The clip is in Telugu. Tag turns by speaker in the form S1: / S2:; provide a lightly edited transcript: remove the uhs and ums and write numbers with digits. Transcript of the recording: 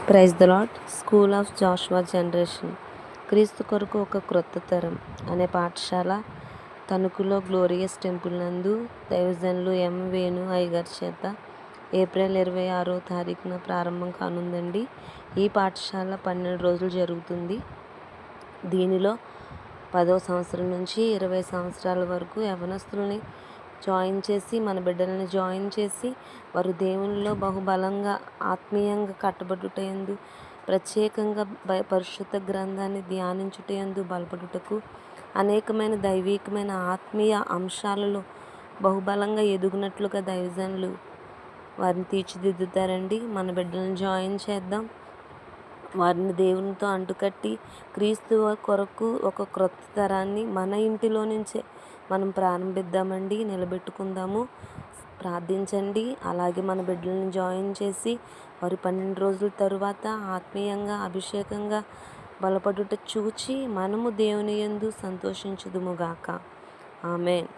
S1: Praise the Lord. School of Joshua generation క్రీస్తు కొరకు ఒక క్రొత్త తరం అనే పాఠశాల తణుకులో గ్లోరియస్ టెంపుల్ నందు దైవజనులు ఎం వేణు అయ్యగారి చేత ఏప్రిల్ 26వ తారీఖున ప్రారంభం కానుందండి. ఈ పాఠశాల 12 రోజులు జరుగుతుంది. దీనిలో 10వ సంవత్సరం నుంచి 20 సంవత్సరాల వరకు యవనస్తుల్ని జాయిన్ చేసి, మన బిడ్డలను జాయిన్ చేసి, వారు దేవునిలో బహుబలంగా ఆత్మీయంగా కట్టబడుటయందు, ప్రత్యేకంగా పరిశుద్ధ గ్రంథాన్ని ధ్యానించుటయందు బలపడుటకు, అనేకమైన దైవికమైన ఆత్మీయ అంశాలలో బహుబలంగా ఎదుగునట్లుగా దైవజనులు వారిని తీర్చిదిద్దుతారండి. మన బిడ్డలను జాయిన్ చేద్దాం. వారిని దేవునితో అంటుకట్టి క్రీస్తు కొరకు ఒక క్రొత్త తరాన్ని మన ఇంటిలో నుంచే మనం ప్రారంభిద్దామండి. నిలబెట్టుకుందాము, ప్రార్థించండి. అలాగే మన బిడ్డలను జాయిన్ చేసి వారు 12 రోజుల తరువాత ఆత్మీయంగా అభిషేకంగా బలపడుట చూచి మనము దేవుని యందు సంతోషించుదుముగాక. ఆమేన్.